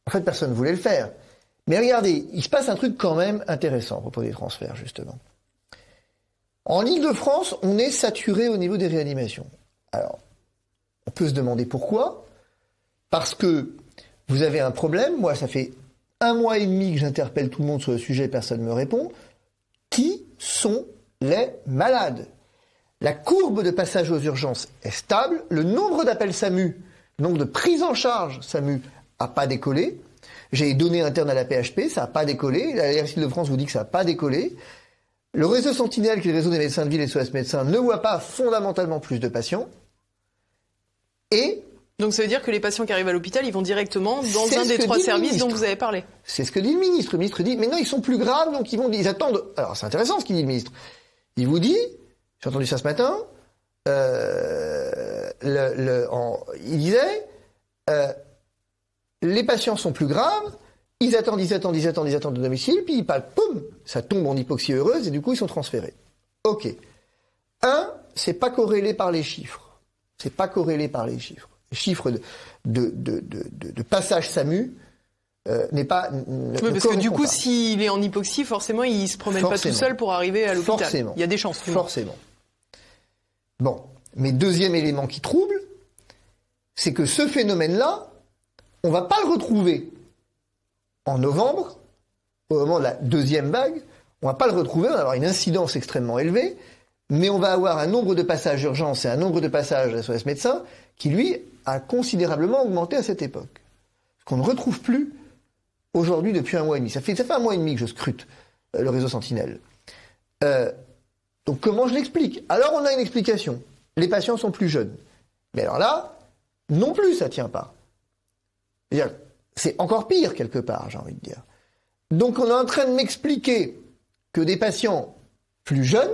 En fait, personne ne voulait le faire. Mais regardez, il se passe un truc quand même intéressant à propos des transferts, justement. En Île-de-France, on est saturé au niveau des réanimations. Alors, on peut se demander pourquoi. Parce que vous avez un problème. Moi, ça fait 1 mois et demi que j'interpelle tout le monde sur le sujet, personne ne me répond. Qui sont les malades? La courbe de passage aux urgences est stable. Le nombre d'appels SAMU, le nombre de prises en charge SAMU n'a pas décollé. J'ai les données internes à la PHP, ça n'a pas décollé. La RSI de France vous dit que ça n'a pas décollé. Le réseau Sentinelle, qui est le réseau des médecins de ville et SOS médecins, ne voit pas fondamentalement plus de patients. Et donc ça veut dire que les patients qui arrivent à l'hôpital, ils vont directement dans un des 3 services dont vous avez parlé. C'est ce que dit le ministre. Le ministre dit, mais non, ils sont plus graves, donc ils attendent. Alors c'est intéressant ce qu'il dit le ministre. Il vous dit, j'ai entendu ça ce matin, il disait, les patients sont plus graves, ils attendent de domicile, puis ils parlent, poum, ça tombe en hypoxie heureuse et du coup ils sont transférés. Ok. C'est pas corrélé par les chiffres. C'est pas corrélé par les chiffres. Les chiffres de passage SAMU n'est pas. Oui, parce que du coup, s'il est en hypoxie, forcément, il se promène pas tout seul pour arriver à l'hôpital. Forcément. Il y a des chances. Forcément. Bon, mais deuxième élément qui trouble, c'est que ce phénomène-là, on va pas le retrouver en novembre, au moment de la deuxième vague. On va pas le retrouver, on va avoir une incidence extrêmement élevée, mais on va avoir un nombre de passages d'urgence et un nombre de passages SOS médecins qui, lui, a considérablement augmenté à cette époque. Ce qu'on ne retrouve plus aujourd'hui depuis 1 mois et demi. Ça fait 1 mois et demi que je scrute le réseau Sentinelle. Donc comment je l'explique? Alors on a une explication. Les patients sont plus jeunes. Mais alors là, non plus ça tient pas. C'est-à-dire, c'est encore pire quelque part, j'ai envie de dire. Donc on est en train de m'expliquer que des patients plus jeunes,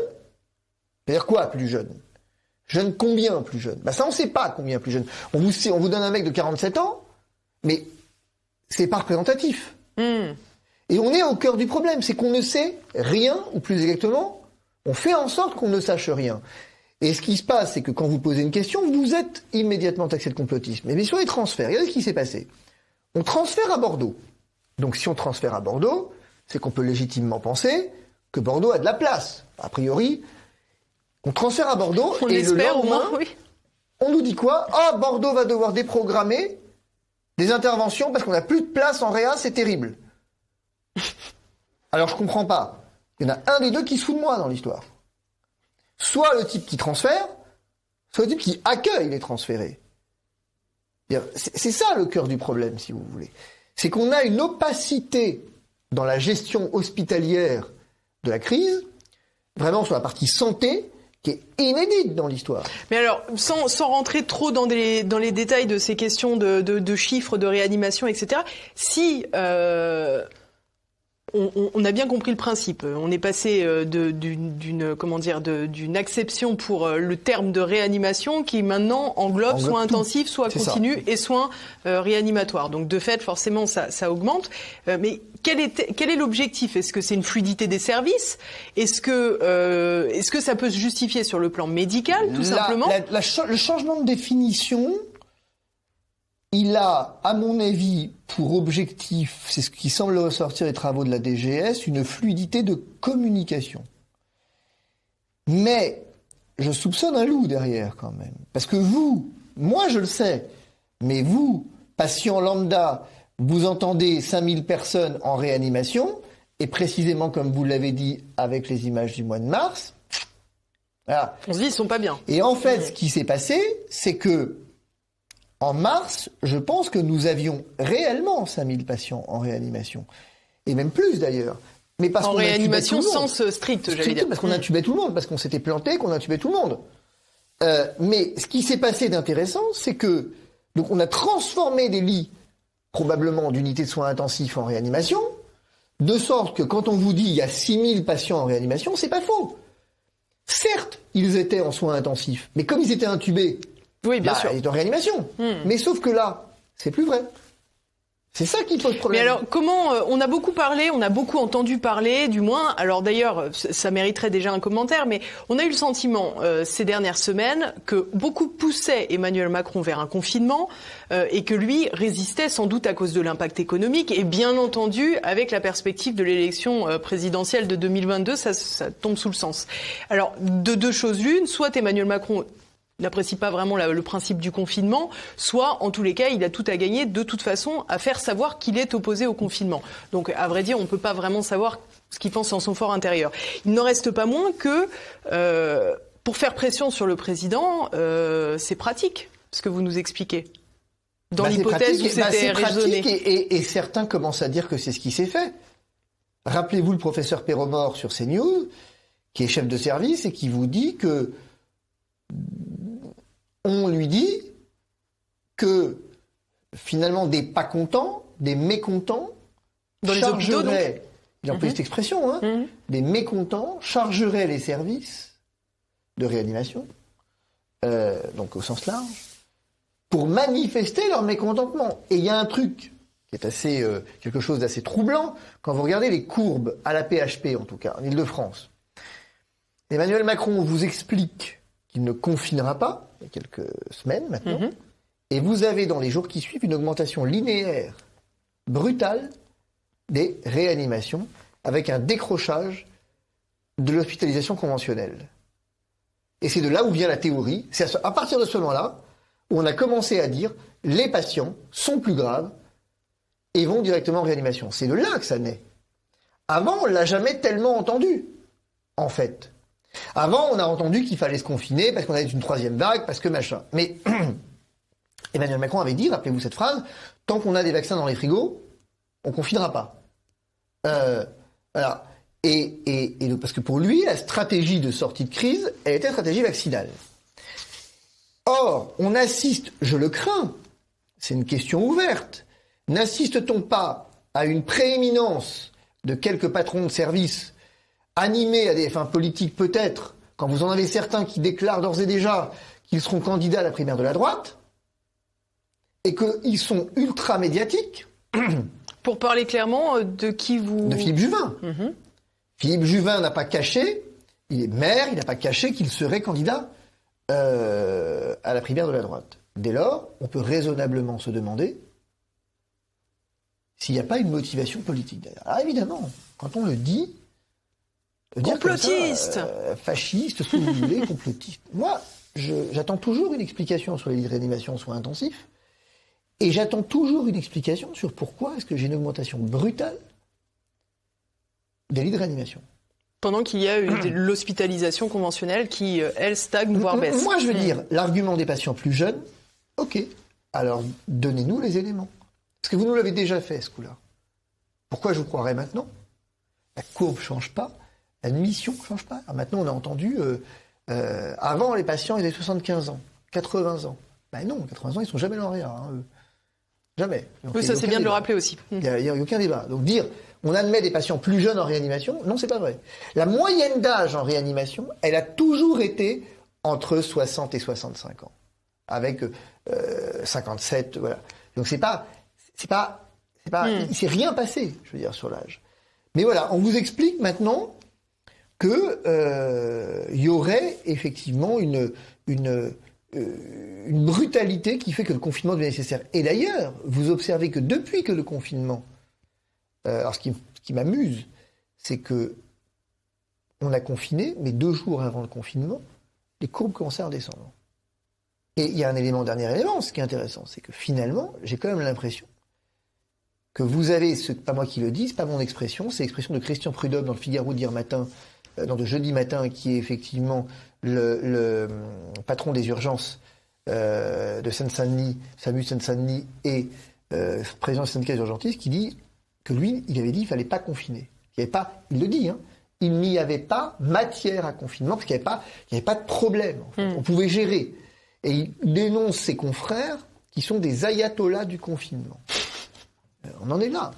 c'est-à-dire quoi plus jeunes? Jeunes combien plus jeunes? Ça on sait pas combien plus jeunes. On vous donne un mec de 47 ans, mais c'est pas représentatif. Et on est au cœur du problème, c'est qu'on ne sait rien, ou plus exactement, on fait en sorte qu'on ne sache rien. Et ce qui se passe, c'est que quand vous posez une question, vous êtes immédiatement taxé de complotisme. Mais sur les transferts, regardez ce qui s'est passé. On transfère à Bordeaux. Donc si on transfère à Bordeaux, c'est qu'on peut légitimement penser que Bordeaux a de la place. A priori, on transfère à Bordeaux, on et le lendemain, oui. On nous dit quoi? Bordeaux va devoir déprogrammer des interventions parce qu'on n'a plus de place en réa, c'est terrible. Alors je comprends pas. Il y en a un des deux qui se fout de moi dans l'histoire. Soit le type qui transfère, soit le type qui accueille les transférés. C'est ça le cœur du problème, si vous voulez. C'est qu'on a une opacité dans la gestion hospitalière de la crise, vraiment sur la partie santé, qui est inédite dans l'histoire. Mais alors, sans rentrer trop dans les détails de ces questions de chiffres, de réanimation, etc., si on a bien compris le principe, on est passé d'une acception pour le terme de réanimation qui maintenant englobe soins intensifs, soins continus et soins réanimatoires. Donc de fait, forcément, ça augmente. Mais quel est l'objectif? Est-ce que c'est une fluidité des services? Est-ce que ça peut se justifier sur le plan médical, tout simplement? Le changement de définition, il a, à mon avis, pour objectif, c'est ce qui semble ressortir des travaux de la DGS, une fluidité de communication. Mais je soupçonne un loup derrière quand même. Parce que vous, moi je le sais, mais vous, patient lambda, vous entendez 5000 personnes en réanimation, et précisément comme vous l'avez dit avec les images du mois de mars, voilà. On se dit, ils sont pas bien. Et en fait, ce qui s'est passé, c'est que en mars, je pense que nous avions réellement 5000 patients en réanimation. Et même plus d'ailleurs. Mais parce en qu'on réanimation sens strict, j'allais dire. Parce qu'on intubait tout le monde, parce qu'on s'était planté, qu'on intubait tout le monde. Mais ce qui s'est passé d'intéressant, c'est que donc on a transformé des lits, probablement d'unités de soins intensifs en réanimation, de sorte que quand on vous dit il y a 6000 patients en réanimation, c'est pas faux. Certes, ils étaient en soins intensifs, mais comme ils étaient intubés, oui, bien sûr. ils étaient en réanimation. Mais sauf que là, c'est plus vrai. C'est ça qui pose problème. Mais alors, comment on a beaucoup parlé, on a beaucoup entendu parler, du moins. Alors d'ailleurs, ça mériterait déjà un commentaire, mais on a eu le sentiment ces dernières semaines que beaucoup poussaient Emmanuel Macron vers un confinement et que lui résistait sans doute à cause de l'impact économique et bien entendu avec la perspective de l'élection présidentielle de 2022, ça tombe sous le sens. Alors de deux choses l'une, soit Emmanuel Macron n'apprécie pas vraiment le principe du confinement, soit, en tous les cas, il a tout à gagner, de toute façon, à faire savoir qu'il est opposé au confinement. Donc, à vrai dire, on ne peut pas vraiment savoir ce qu'il pense en son fort intérieur. Il n'en reste pas moins que, pour faire pression sur le président, c'est pratique, ce que vous nous expliquez. Dans l'hypothèse où c'était raisonné. Et certains commencent à dire que c'est ce qui s'est fait. Rappelez-vous le professeur Perromort sur CNews, qui est chef de service et qui vous dit que on lui dit que finalement des pas contents, des mécontents chargeraient, j'ai employé cette expression, des mécontents chargeraient les services de réanimation, donc au sens large, pour manifester leur mécontentement. Et il y a un truc qui est assez quelque chose d'assez troublant quand vous regardez les courbes à la PHP en tout cas en Île-de-France. Emmanuel Macron vous explique qu'il ne confinera pas, il y a quelques semaines maintenant, et vous avez dans les jours qui suivent une augmentation linéaire, brutale, des réanimations, avec un décrochage de l'hospitalisation conventionnelle. Et c'est de là où vient la théorie, c'est à partir de ce moment-là, où on a commencé à dire, les patients sont plus graves, et vont directement en réanimation. C'est de là que ça naît. Avant, on ne l'a jamais tellement entendu, en fait. Avant, on a entendu qu'il fallait se confiner parce qu'on avait une troisième vague, parce que machin. Mais Emmanuel Macron avait dit, rappelez-vous cette phrase, tant qu'on a des vaccins dans les frigos, on confinera pas. Voilà. Et parce que pour lui, la stratégie de sortie de crise, elle était une stratégie vaccinale. Or, on assiste, je le crains, c'est une question ouverte, n'assiste-t-on pas à une prééminence de quelques patrons de service animés à des fins politiques peut-être, quand vous en avez certains qui déclarent d'ores et déjà qu'ils seront candidats à la primaire de la droite, et qu'ils sont ultra médiatiques. Pour parler clairement, de qui vous... De Philippe Juvin. Philippe Juvin n'a pas caché, il est maire, il n'a pas caché qu'il serait candidat à la primaire de la droite. Dès lors, on peut raisonnablement se demander s'il n'y a pas une motivation politique derrière. Alors évidemment, quand on le dit... Complotiste, fasciste, ce que vous voulez, complotiste. Moi, j'attends toujours une explication sur les lits de réanimation en soins intensifs, et j'attends toujours une explication sur pourquoi est-ce que j'ai une augmentation brutale des lits de réanimation. Pendant qu'il y a l'hospitalisation conventionnelle qui, elle, stagne, voire baisse. Moi, je veux dire, l'argument des patients plus jeunes, ok, alors donnez-nous les éléments. Parce que vous nous l'avez déjà fait, ce coup-là. Pourquoi je vous croirais maintenant? La courbe ne change pas. La mission ne change pas. Alors maintenant, on a entendu, avant, les patients avaient 75 ans, 80 ans. Ben non, 80 ans, ils ne sont jamais lauréats. Eux. Jamais. Donc, oui, ça c'est bien de le rappeler aussi. Il n'y a aucun débat. Donc dire, on admet des patients plus jeunes en réanimation, non, c'est pas vrai. La moyenne d'âge en réanimation, elle a toujours été entre 60 et 65 ans. Avec 57, voilà. Donc il s'est rien passé, je veux dire, sur l'âge. Mais voilà, on vous explique maintenant que y aurait effectivement une brutalité qui fait que le confinement devient nécessaire. Et d'ailleurs, vous observez que depuis que le confinement, alors ce qui m'amuse, c'est que on a confiné, mais 2 jours avant le confinement, les courbes commençaient à redescendre. Et il y a dernier élément, ce qui est intéressant, c'est que finalement, j'ai quand même l'impression que vous avez, c'est pas moi qui le dis, c'est pas mon expression, c'est l'expression de Christian Prudhomme dans le Figaro d'hier matin, de jeudi matin, qui est effectivement le patron des urgences de Seine-Saint-Denis, SAMU Seine-Saint-Denis, et président du syndicat des urgentistes, qui dit que lui, il avait dit qu'il fallait pas confiner. Il le dit, hein, il n'y avait pas matière à confinement, parce qu'il n'y avait pas de problème. En fait. On pouvait gérer. Et il dénonce ses confrères qui sont des ayatollahs du confinement. On en est là.